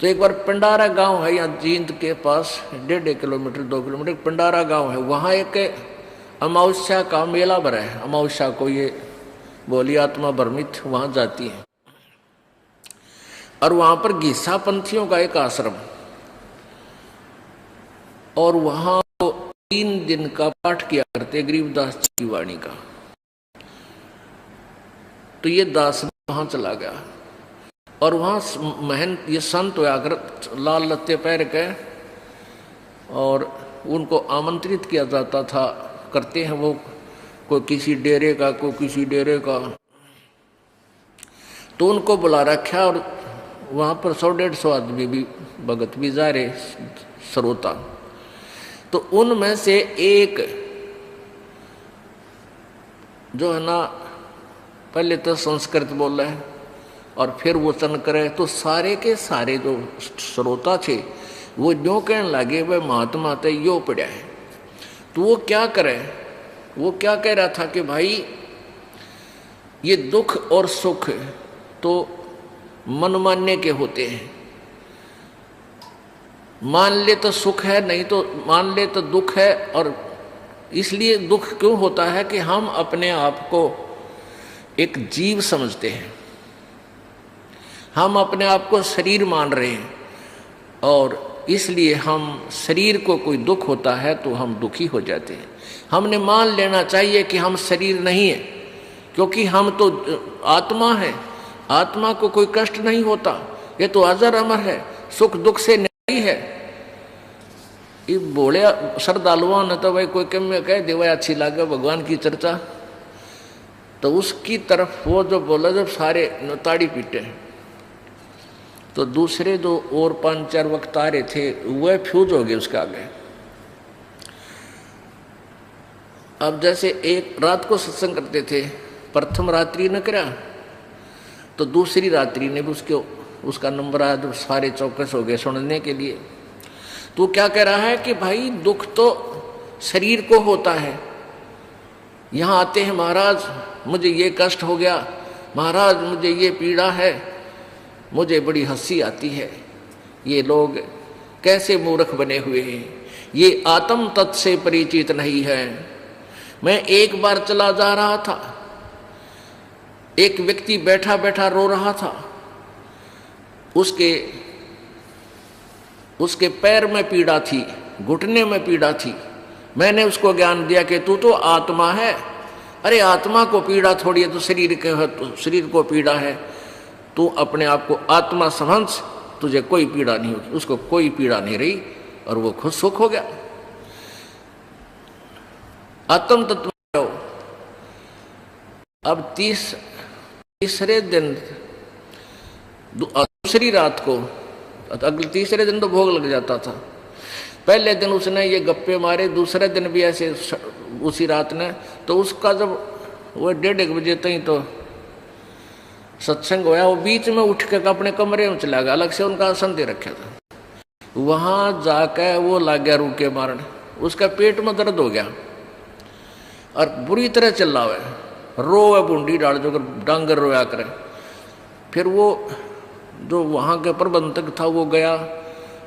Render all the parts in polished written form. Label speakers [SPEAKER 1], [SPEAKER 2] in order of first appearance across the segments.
[SPEAKER 1] तो एक बार पंडारा गांव है यहाँ जींद के पास, 1.5 किलोमीटर 2 किलोमीटर पंडारा गांव है। वहाँ एक अमावस्या का मेला भरा है। अमावस्या को ये बोली आत्मा भ्रमित वहाँ जाती है, और वहाँ पर घिसा पंथियों का एक आश्रम, और वहाँ 3 दिन का पाठ किया करते गरीबदास जी की वाणी का। तो ये दास वहाँ चला गया, और वहाँ महंत ये संत हुआ कर लाल लत्ते पहन के, और उनको आमंत्रित किया जाता था, करते हैं वो, कोई किसी डेरे का, कोई किसी डेरे का। तो उनको बुला रखा, और वहाँ पर 100-150 आदमी भी भगत भी जा रहे श्रोता। तो उनमें से एक जो है ना, पहले तो संस्कृत बोल रहे हैं और फिर वचन करे, तो सारे के सारे जो श्रोता थे वो जो कहने लगे वह महात्मा ते यो पड़ा है। तो वो क्या करे, वो क्या कह रहा था कि भाई ये दुख और सुख तो मनमान्य के होते हैं, मान ले तो सुख है, नहीं तो मान ले तो दुख है। और इसलिए दुख क्यों होता है कि हम अपने आप को एक जीव समझते हैं, हम अपने आप को शरीर मान रहे हैं, और इसलिए हम शरीर को कोई दुख होता है तो हम दुखी हो जाते हैं। हमने मान लेना चाहिए कि हम शरीर नहीं है, क्योंकि हम तो आत्मा है, आत्मा को कोई कष्ट नहीं होता, ये तो अजर अमर है, सुख दुख से नहीं है। ये बोले श्रद्धालुओं ने तो भाई कोई कम में कह दे भाई अच्छी लगे भगवान की चर्चा, तो उसकी तरफ वो जो बोला जब सारे ताड़ी पीटे, तो दूसरे जो और 5-4 वक्त आ रहे थे वह फ्यूज हो गए उसके आगे। अब जैसे एक रात को सत्संग करते थे, प्रथम रात्रि न करा, तो दूसरी रात्रि ने भी उसका नंबर आया, तो सारे चौकस हो गए सुनने के लिए। तो क्या कह रहा है कि भाई दुख तो शरीर को होता है, यहाँ आते हैं महाराज मुझे ये कष्ट हो गया, महाराज मुझे ये पीड़ा है, मुझे बड़ी हंसी आती है, ये लोग कैसे मूर्ख बने हुए हैं, ये आत्म तत्व से परिचित नहीं है। मैं एक बार चला जा रहा था, एक व्यक्ति बैठा बैठा रो रहा था, उसके पैर में पीड़ा थी, घुटने में पीड़ा थी। मैंने उसको ज्ञान दिया कि तू तो आत्मा है। अरे आत्मा को पीड़ा थोड़ी है, तो शरीर के है, तो शरीर को पीड़ा है, तू अपने आप को आत्मा समझ, तुझे कोई पीड़ा नहीं होगी। उसको कोई पीड़ा नहीं रही और वो खुद सुख हो गया। आत्म तत्व। अब तीसरे दिन दूसरी रात को, अगले तीसरे दिन तो भोग लग जाता था। पहले दिन उसने ये गप्पे मारे, दूसरे दिन भी ऐसे उसी रात ने, तो उसका जब वो 1:30 बजे तक तो सत्संग होया, वो बीच में उठ के अपने कमरे में चला गया, अलग से उनका आसन दे रखा था। वहां जाकर वो लग गया रूके मारने, उसका पेट में दर्द हो गया और बुरी तरह चिल्ला हुआ है, रोवे बूंदी डाल जो डांगर रोया करे। फिर वो जो वहाँ के प्रबंधक था वो गया,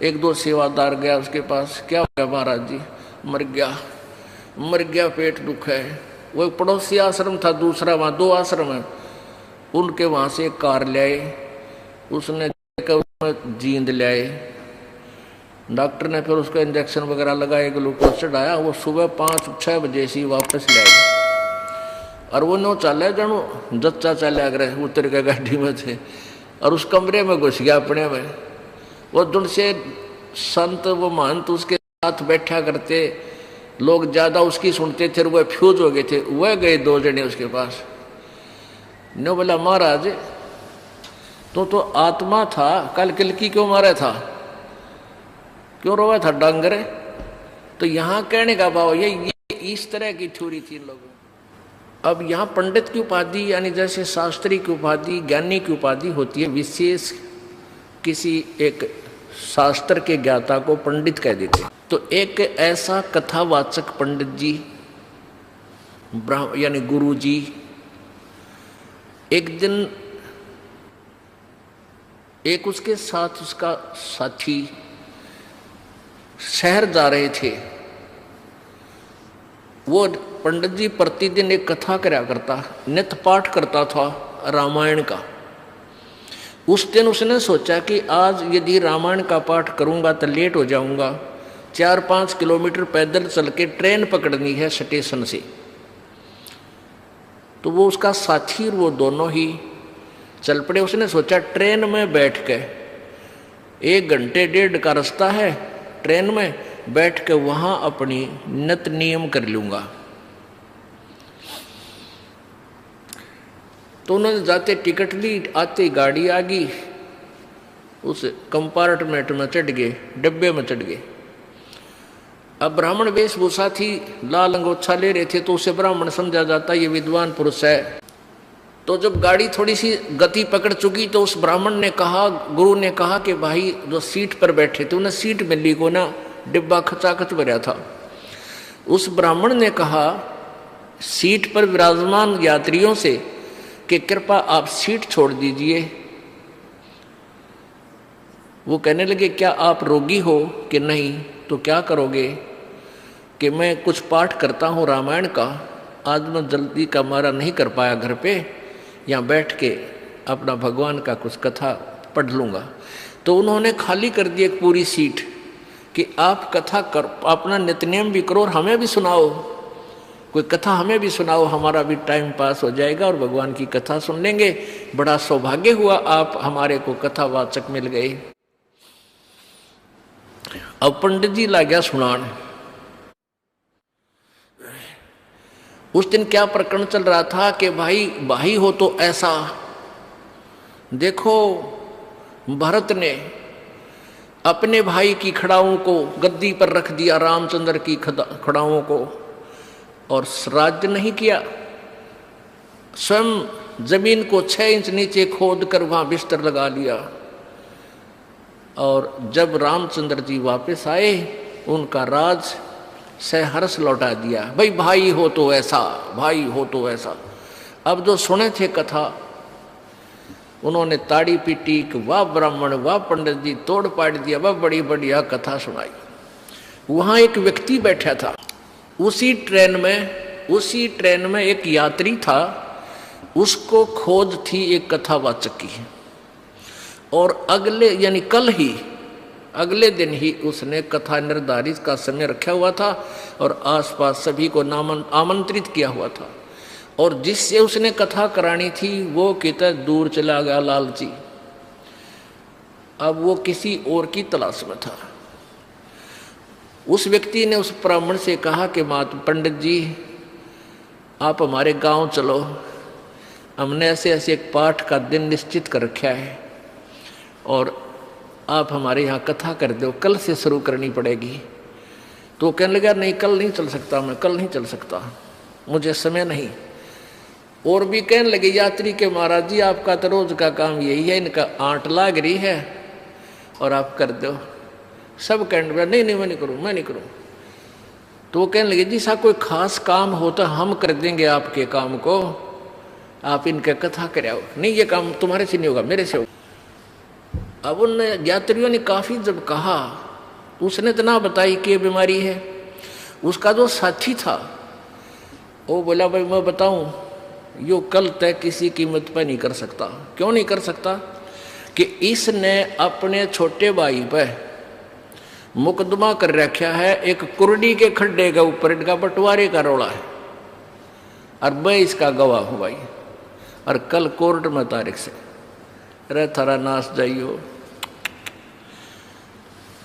[SPEAKER 1] 1-2 सेवादार गया उसके पास, क्या हो गया महाराज जी? मर गया, पेट दुख है। वो एक पड़ोसी आश्रम था दूसरा, वहाँ 2 आश्रम है, उनके वहाँ से एक कार ले आए, उसने उसमें जींद ले आए। डॉक्टर ने फिर उसका इंजेक्शन वगैरह लगाए, ग्लूकोज चढ़ाया। वो सुबह 5-6 बजे से वापस ले आए और वो नो चले जानो जच्चा चले अगर उतर के गाड़ी में थे और उस कमरे में घुस गया अपने में। वो दुन से संत वो महंत उसके साथ बैठा करते, लोग ज्यादा उसकी सुनते थे, वह फ्यूज हो गए थे। वह गए 2 जने उसके पास, ने बोला महाराज तो आत्मा था, कल किलकी क्यों मारा था, क्यों रोया था डांगरे? तो यहाँ कहने का भाव ये इस तरह की थ्योरी थी लोगों। अब यहाँ पंडित की उपाधि यानी जैसे शास्त्री की उपाधि, ज्ञानी की उपाधि होती है, विशेष किसी एक शास्त्र के ज्ञाता को पंडित कह देते हैं। तो एक ऐसा कथावाचक पंडित जी यानी गुरु जी एक दिन एक उसके साथ उसका साथी शहर जा रहे थे। वो पंडित जी प्रतिदिन एक कथा कराया करता, नित्य पाठ करता था रामायण का। उस दिन उसने सोचा कि आज यदि रामायण का पाठ करूंगा तो लेट हो जाऊंगा, 4-5 किलोमीटर पैदल चल के ट्रेन पकड़नी है स्टेशन से। तो वो उसका साथी और वो दोनों ही चल पड़े। उसने सोचा ट्रेन में बैठ के 1 घंटे 1.5 का रास्ता है, ट्रेन में बैठ के वहां अपनी नित्य नियम कर लूंगा। तो उन्होंने जाते टिकट ली, आते गाड़ी आ गई, उस कंपार्टमेंट में चढ़ गए, डब्बे में चढ़ गए। अब ब्राह्मण वेशभूषा थी, लाल अंगोछा ले रहे थे, तो उसे ब्राह्मण समझा जाता ये विद्वान पुरुष है। तो जब गाड़ी थोड़ी सी गति पकड़ चुकी तो उस ब्राह्मण ने कहा, गुरु ने कहा कि भाई जो सीट पर बैठे थे उन्हें सीट मिली को ना, डिब्बा खचाखच भरा था। उस ब्राह्मण ने कहा सीट पर विराजमान यात्रियों से कि कृपा आप सीट छोड़ दीजिए। वो कहने लगे क्या आप रोगी हो कि नहीं, तो क्या करोगे कि मैं कुछ पाठ करता हूँ रामायण का, आज मैं जल्दी का मारा नहीं कर पाया घर पे, यहाँ बैठ के अपना भगवान का कुछ कथा पढ़ लूँगा। तो उन्होंने खाली कर दी एक पूरी सीट कि आप कथा कर, अपना नित्यनेम भी करो और हमें भी सुनाओ, कोई कथा हमें भी सुनाओ, हमारा भी टाइम पास हो जाएगा और भगवान की कथा सुन लेंगे। बड़ा सौभाग्य हुआ आप हमारे को कथावाचक मिल गए। अब पंडित जी ला गया सुनान। उस दिन क्या प्रकरण चल रहा था कि भाई हो तो ऐसा। देखो भरत ने अपने भाई की खड़ाओं को गद्दी पर रख दिया, रामचंद्र की खड़ाओं को, और राज्य नहीं किया। स्वयं जमीन को 6 इंच नीचे खोद कर वहां बिस्तर लगा लिया। और जब रामचंद्र जी वापस आए उनका राज सहर्ष लौटा दिया। भाई हो तो ऐसा, भाई हो तो ऐसा। अब जो सुने थे कथा उन्होंने ताड़ी पीटी कि वाह ब्राह्मण, वाह पंडित जी, तोड़ पाड़ दिया, वाह बड़ी बढ़िया कथा सुनाई। वहां एक व्यक्ति बैठा था, उसी ट्रेन में एक यात्री था, उसको खोज थी एक कथावाचक की। और अगले दिन ही उसने कथा निर्धारित का समय रखा हुआ था और आसपास सभी को आमंत्रित किया हुआ था। और जिससे उसने कथा करानी थी वो कितना दूर चला गया लालची। अब वो किसी और की तलाश में था। उस व्यक्ति ने उस ब्राह्मण से कहा कि पंडित जी आप हमारे गांव चलो, हमने ऐसे एक पाठ का दिन निश्चित कर रखा है और आप हमारे यहाँ कथा कर दो, कल से शुरू करनी पड़ेगी। तो कहने लगा नहीं कल नहीं चल सकता, मैं कल नहीं चल सकता, मुझे समय नहीं। और भी कहने लगे यात्री के महाराज जी आपका तो रोज का काम यही है, इनका आंट लाग रही है और आप कर दो। सब कहने लगे नहीं मैं नहीं करूँ। तो वो कहने लगे जी साहब कोई खास काम हो तो हम कर देंगे आपके काम को, आप इनके कथा कराओ। नहीं ये काम तुम्हारे से नहीं होगा, मेरे से होगा। अब उन यात्रियों ने काफी जब कहा, उसने तो ना बताई कि ये बीमारी है। उसका जो साथी था वो बोला भाई मैं बताऊं, यो कल तय किसी कीमत पर नहीं कर सकता। क्यों नहीं कर सकता कि इसने अपने छोटे भाई पर मुकदमा कर रखा है, एक कुर्डी के खड्डे के ऊपर इनका बंटवारे का रोला है और मैं इसका गवाह हूं भाई। और कल कोर्ट में तारीख से अरे थारा नाश जाइयो।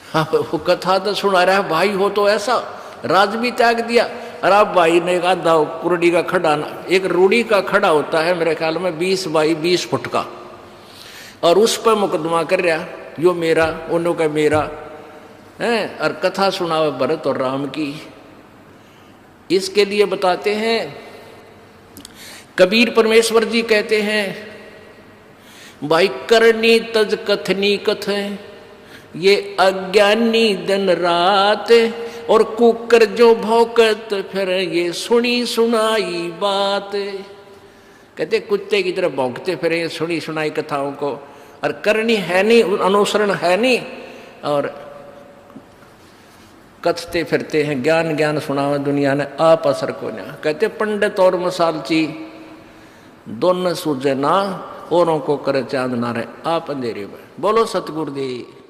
[SPEAKER 1] हाँ वो कथा तो सुना रहा है भाई हो तो ऐसा, राज भी त्याग दिया। और आप भाई ने कहा दाओ कुर्डी का खड़ा, एक रूढ़ी का खड़ा होता है मेरे ख्याल में 20 बाई 20 फुट का, और उस पर मुकदमा कर रहा, यो मेरा उन्हों का मेरा है। और कथा सुनावे भरत और राम की। इसके लिए बताते हैं कबीर परमेश्वर जी कहते हैं भाई करनी तज कथनी कथें, ये अज्ञानी दिन रात, और कुकर जो भौंकत फिर ये सुनी सुनाई बात। कहते कुत्ते की तरह भौंकते फिर ये सुनी सुनाई कथाओं को, और करनी है नहीं, अनुसरण है नहीं, और कथते फिरते हैं ज्ञान ज्ञान सुनावे दुनिया ने, आप असर को ना। कहते पंडित और मसालची दोनों सूझे ना, औरों को करे चांद ना रहे, आप अंधेरे में। बोलो सतगुरुदेव।